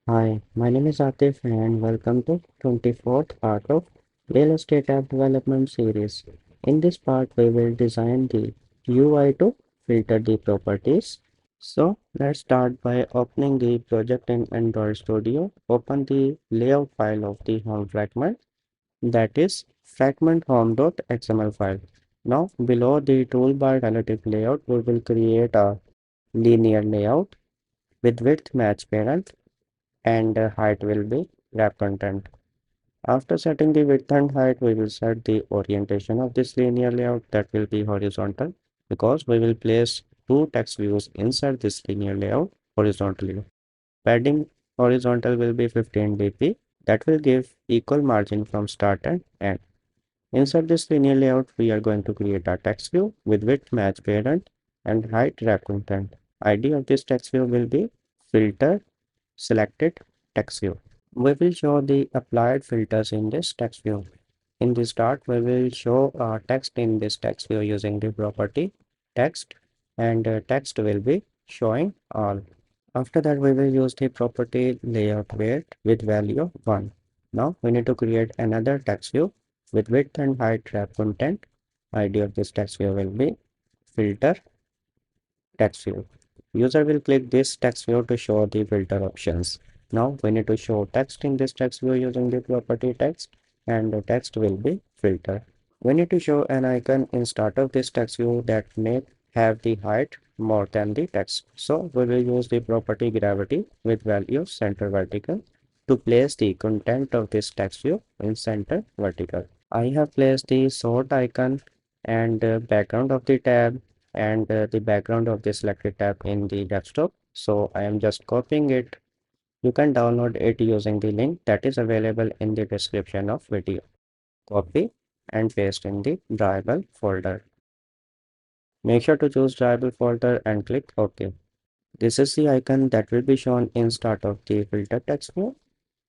Hi, my name is Atif and welcome to 24th part of Real Estate App Development Series. In this part, we will design the UI to filter the properties. So let's start by opening the project in Android Studio. Open the layout file of the home fragment, that is fragment.home.xml file. Now below the toolbar relative layout, we will create a linear layout with width match parent and height will be wrap content. After setting the width and height, we will set the orientation of this linear layout that will be horizontal because we will place two text views inside this linear layout horizontally. Padding horizontal will be 15 dp. That will give equal margin from start and end. Inside this linear layout, we are going to create a text view with width match parent and height wrap content. ID of this text view will be filter selected text view. We will show the applied filters in this text view. In the start, we will show text in this text view using the property text, and text will be showing all. After that, we will use the property layout weight with value of 1. Now we need to create another text view with width and height wrap content. ID of this text view will be filter text view. User will click this text view to show the filter options. Now we need to show text in this text view using the property text, and the text will be filter. We need to show an icon in start of this text view that may have the height more than the text. So we will use the property gravity with value center vertical to place the content of this text view in center vertical. I have placed the sort icon and background of the tab and the background of the selected tab in the desktop. So I am just copying it. You can download it using the link that is available in the description of video. Copy and paste in the drawable folder. Make sure to choose drawable folder and click OK. This is the icon that will be shown in start of the filter text view,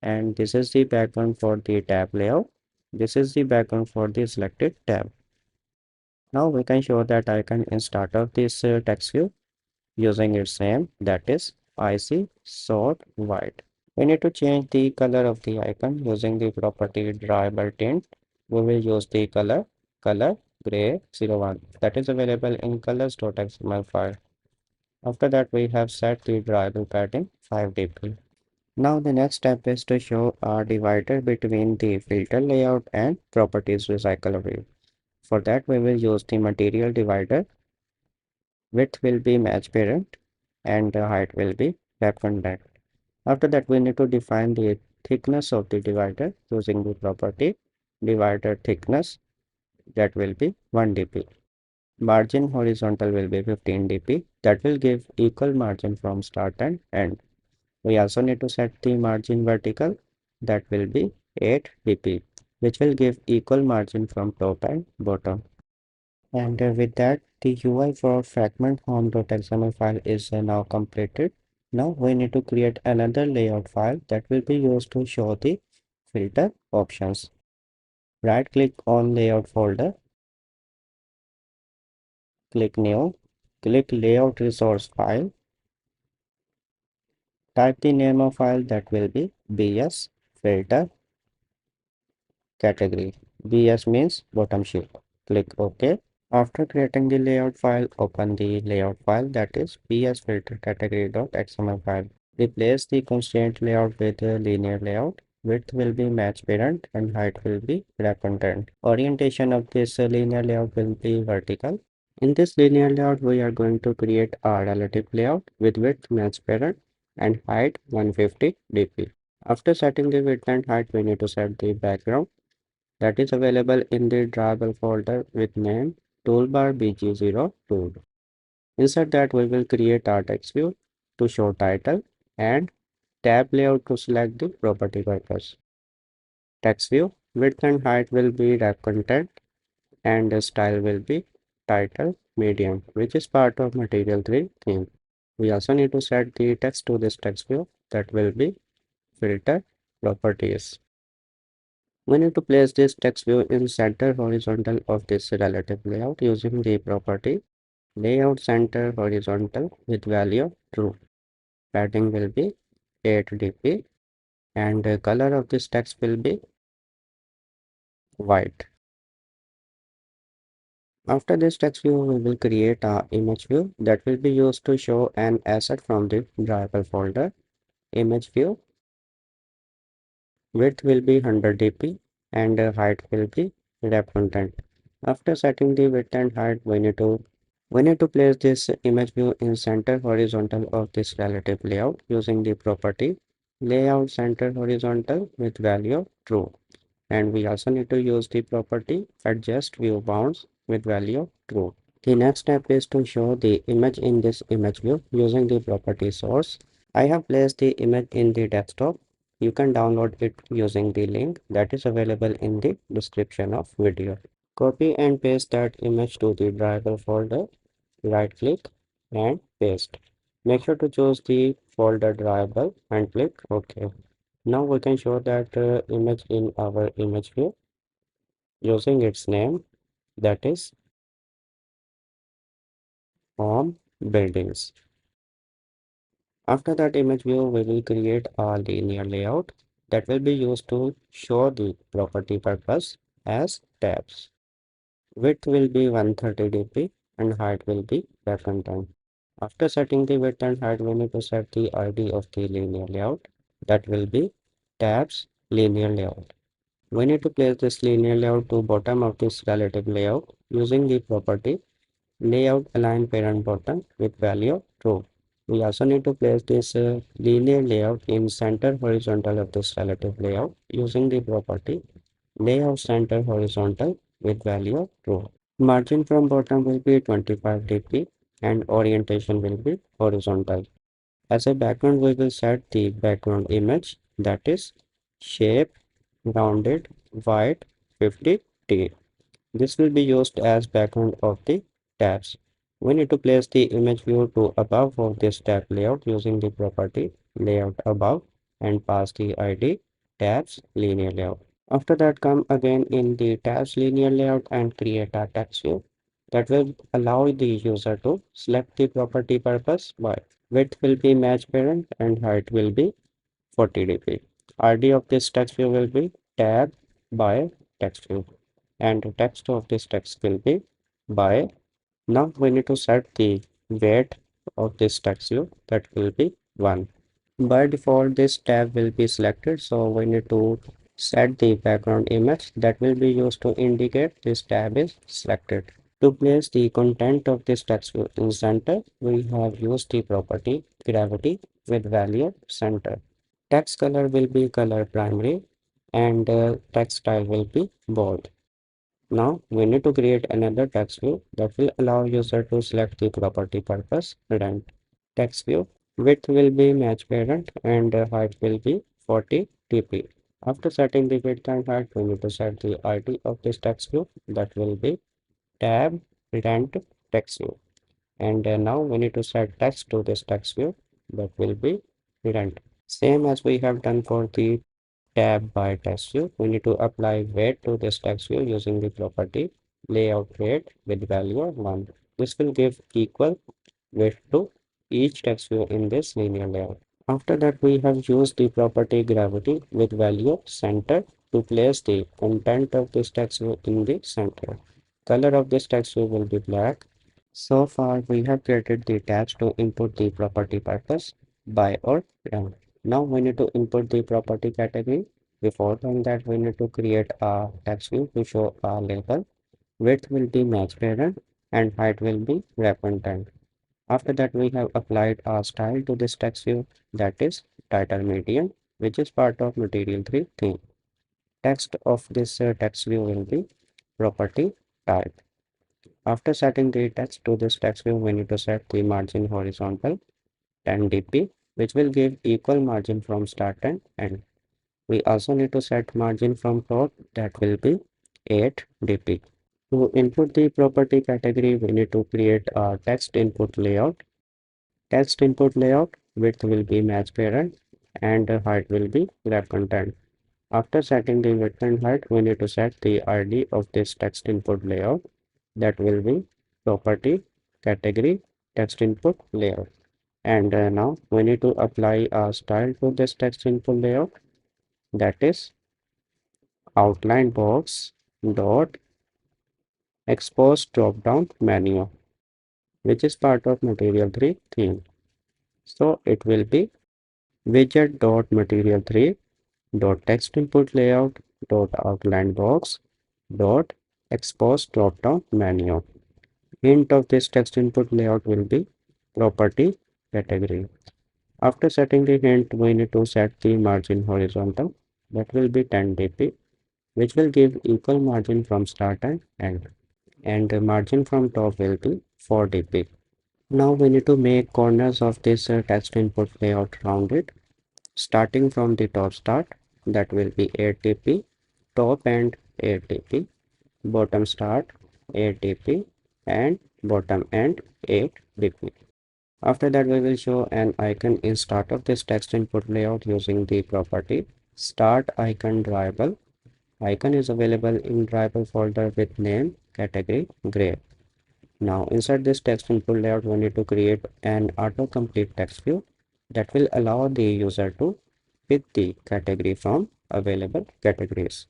and this is the background for the tab layout. This is the background for the selected tab. Now we can show that icon in start of this text view using its name, that is IC sort white. We need to change the color of the icon using the property drawable tint. We will use the color gray 01 that is available in colors.xml file. After that, we have set the drawable padding 5 dp. Now the next step is to show a divider between the filter layout and properties recycle. For that, we will use the material divider. Width will be match parent and the height will be wrap content. After that, we need to define the thickness of the divider using the property divider thickness, that will be 1 dp. Margin horizontal will be 15 dp. That will give equal margin from start and end. We also need to set the margin vertical, that will be 8 dp, which will give equal margin from top and bottom. And with that, the UI for fragment home.xml file is now completed. Now we need to create another layout file that will be used to show the filter options. Right click on layout folder, click new, click layout resource file, type the name of file, that will be bs filter category. Bs means bottom sheet. Click OK. After creating the layout file, open the layout file, that is psfiltercategory.xml file. Replace the constraint layout with a linear layout. Width will be match parent and height will be wrap content. Orientation of this linear layout will be vertical. In this linear layout, we are going to create a relative layout with width match parent and height 150 dp. After setting the width and height, we need to set the background that is available in the drawable folder with name toolbar bg0 tool. Inside that, we will create our text view to show title and tab layout to select the property purpose. Text view width and height will be wrap content and the style will be title medium, which is part of material 3 theme. We also need to set the text to this text view, that will be filter properties. We need to place this text view in center horizontal of this relative layout using the property layout center horizontal with value of true. Padding will be 8 dp, and the color of this text will be white. After this text view, we will create a image view that will be used to show an asset from the driver folder. Image view width will be 100 dp and height will be wrap content. After setting the width and height, we need to place this image view in center horizontal of this relative layout using the property layout center horizontal with value of true. And we also need to use the property adjust view bounds with value of true. The next step is to show the image in this image view using the property source. I have placed the image in the desktop. You can download it using the link that is available in the description of video. Copy and paste that image to the driver folder. Right click and paste. Make sure to choose the folder driver and click OK. Now we can show that image in our image view using its name, that is home buildings. After that image view, we will create a linear layout that will be used to show the property purpose as tabs. Width will be 130 dp and height will be reference time. After setting the width and height, we need to set the ID of the linear layout, that will be tabs linear layout. We need to place this linear layout to bottom of this relative layout using the property layout align parent button with value of true. We also need to place this linear layout in center horizontal of this relative layout using the property layout center horizontal with value of true. Margin from bottom will be 25 dp and orientation will be horizontal. As a background, we will set the background image, that is shape rounded white 50t. This will be used as background of the tabs. We need to place the image view to above of this tab layout using the property layout above and pass the ID tabs linear layout. After that, come again in the tabs linear layout and create a text view that will allow the user to select the property purpose by width will be match parent and height will be 40 dp. ID of this text view will be tab by text view and the text of this text will be by. Now we need to set the weight of this text view, that will be 1. By default this tab will be selected, so we need to set the background image that will be used to indicate this tab is selected. To place the content of this text view in center, we have used the property gravity with value center. Text color will be color primary and text style will be bold. Now we need to create another text view that will allow user to select the property purpose parent. Text view width will be match parent and height will be 40 dp. After setting the width and height, we need to set the ID of this text view, that will be tab parent text view. And now we need to set text to this text view, that will be parent. Same as we have done for the tab by text view, we need to apply weight to this text view using the property layout weight with value of 1. This will give equal weight to each text view in this linear layout. After that, we have used the property gravity with value of center to place the content of this text view in the center. Color of this text view will be black. So far, we have created the tabs to input the property purpose by or run. Now we need to input the property category. Before doing that, we need to create a text view to show a label. Width will be match parent and height will be wrap content. After that, we have applied a style to this text view, that is title medium, which is part of material 3 theme. Text of this text view will be property type. After setting the text to this text view, we need to set the margin horizontal 10 dp, which will give equal margin from start and end. We also need to set margin from top, that will be 8 dp. To input the property category, we need to create a text input layout. Text input layout width will be match parent and height will be wrap content. After setting the width and height, we need to set the ID of this text input layout, that will be property category text input layout. And now we need to apply a style to this text input layout, that is outline box dot expose drop down menu, which is part of material 3 theme. So it will be widget dot material 3 dot text input layout dot outline box dot expose drop down menu. Hint of this text input layout will be property category. After setting the hint, we need to set the margin horizontal, that will be 10 dp, which will give equal margin from start and end, and the margin from top will be 4 dp. Now we need to make corners of this text input layout rounded, starting from the top start, that will be 8 dp, top end 8 dp, bottom start 8 dp, and bottom end 8 dp. After that, we will show an icon in start of this text input layout using the property start icon drawable. Icon is available in drawable folder with name category gray. Now inside this text input layout, we need to create an autocomplete text view that will allow the user to pick the category from available categories.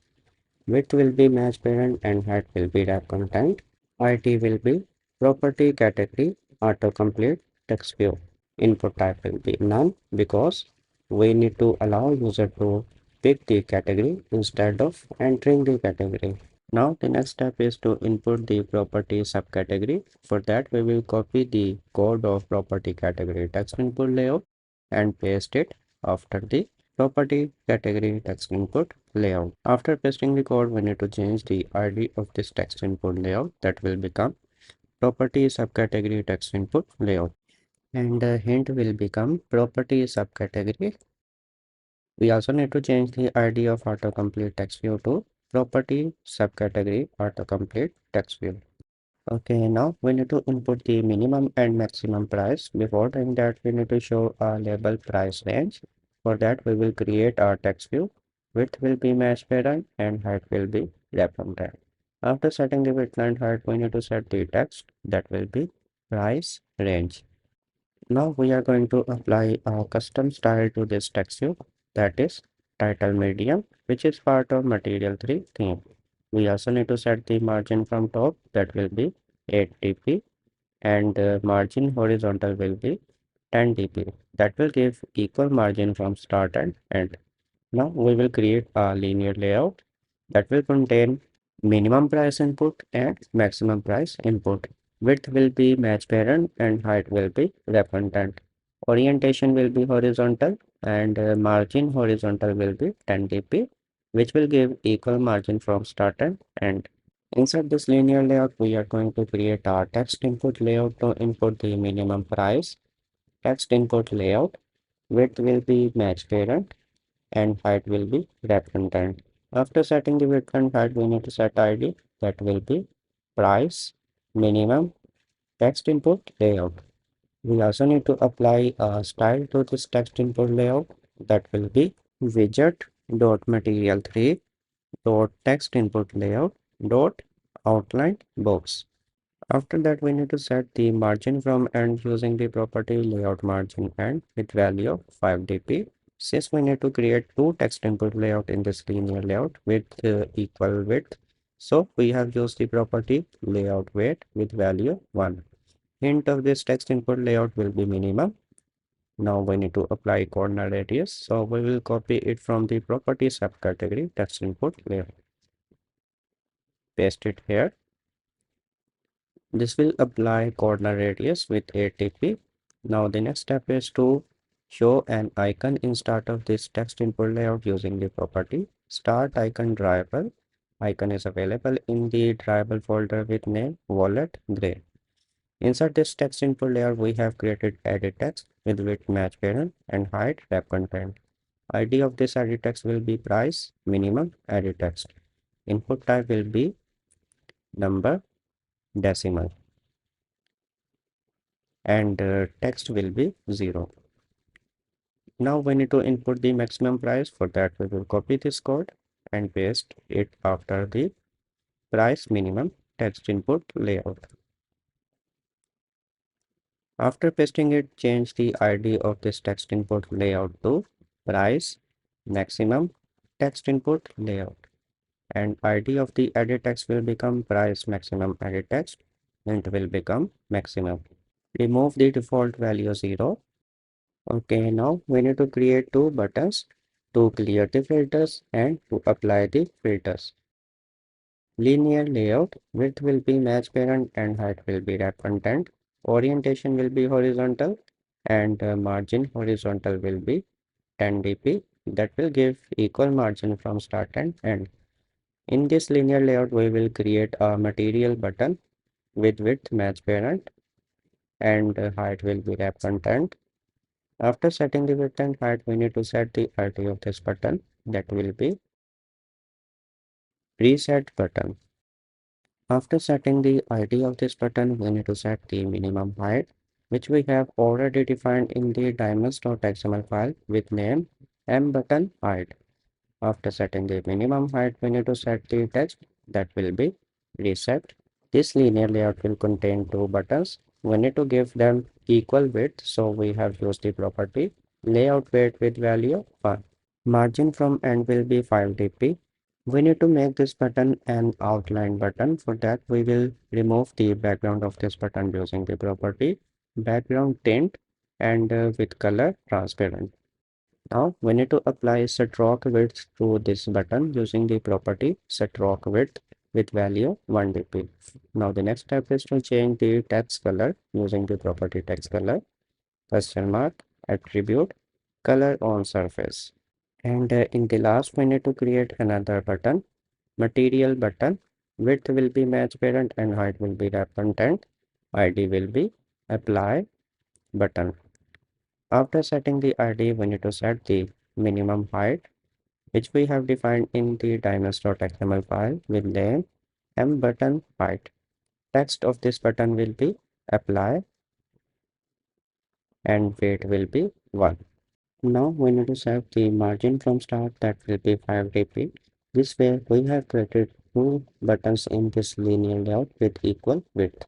Width will be match parent and height will be wrap content. ID will be property category autocomplete text view. Input type will be none because we need to allow user to pick the category instead of entering the category. Now the next step is to input the property subcategory. For that we will copy the code of property category text input layout and paste it after the property category text input layout. After pasting the code, we need to change the ID of this text input layout, that will become property subcategory text input layout, and the hint will become property subcategory. We also need to change the ID of autocomplete text view to property subcategory autocomplete text view. Okay, now we need to input the minimum and maximum price. Before doing that, we need to show a label price range. For that, we will create our text view. Width will be match parent and height will be reference. After setting the width and height, we need to set the text, that will be price range. Now we are going to apply a custom style to this text view, that is title medium, which is part of material 3 theme. We also need to set the margin from top, that will be 8 dp, and the margin horizontal will be 10 dp. That will give equal margin from start and end. Now we will create a linear layout that will contain minimum price input and maximum price input. Width will be match parent and height will be reference. Orientation will be horizontal and margin horizontal will be 10 dp, which will give equal margin from start and end. Inside this linear layout, we are going to create our text input layout to input the minimum price. Text input layout, width will be match parent and height will be reference. After setting the width and height, we need to set ID, that will be price minimum text input layout. We also need to apply a style to this text input layout, that will be widget dot material 3 dot text input layout dot outline box. After that, we need to set the margin from end using the property layout margin end with value of 5 dp. Since we need to create two text input layout in this linear layout with equal width, so we have used the property layout weight with value 1. Hint of this text input layout will be minimum. Now we need to apply corner radius, so we will copy it from the property subcategory text input layout. Paste it here. This will apply corner radius with 8 dp. Now the next step is to show an icon in start of this text input layout using the property start icon drawable. Icon is available in the drawable folder with name wallet gray. Inside this text input layer, we have created edit text with width match parent and height wrap content. ID of this edit text will be price minimum edit text. Input type will be number decimal, and text will be 0. Now we need to input the maximum price. For that, we will copy this code and paste it after the price minimum text input layout. After pasting it, change the ID of this text input layout to price maximum text input layout, and ID of the edit text will become price maximum edit text, int will become maximum. Remove the default value 0. Okay, now we need to create two buttons to clear the filters and to apply the filters. Linear layout, width will be match parent and height will be wrap content. Orientation will be horizontal and margin horizontal will be 10 dp. That will give equal margin from start and end. In this linear layout, we will create a material button with width match parent and height will be wrap content. After setting the width and height, we need to set the ID of this button. That will be preset button. After setting the ID of this button, we need to set the minimum height, which we have already defined in the diamonds.xml file with name mbuttonHeight. After setting the minimum height, we need to set the text that will be reset. This linear layout will contain two buttons. We need to give them equal width, so we have used the property layout weight with value 1. Margin from end will be 5 dp. We need to make this button an outline button. For that, we will remove the background of this button using the property background tint and with color transparent. Now we need to apply stroke width to this button using the property stroke width with value 1 dp. Now the next step is to change the text color using the property text color, question mark, attribute, color on surface. And in the last, we need to create another button, material button. Width will be match parent and height will be wrap content. ID will be apply button. After setting the ID, we need to set the minimum height, which we have defined in the diamonds.xml file with name mbuttonHeight. Text of this button will be apply and weight will be 1. Now we need to set the margin from start, that will be 5 dp. This way we have created two buttons in this linear layout with equal width.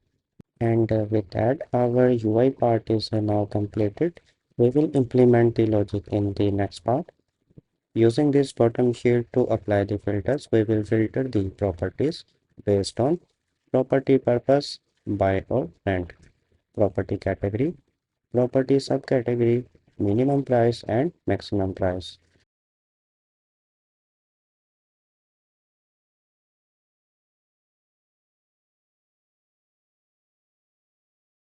And with that, our UI part is now completed. We will implement the logic in the next part. Using this bottom shield to apply the filters, we will filter the properties based on property purpose, buy or rent, property category, property subcategory, minimum price and maximum price.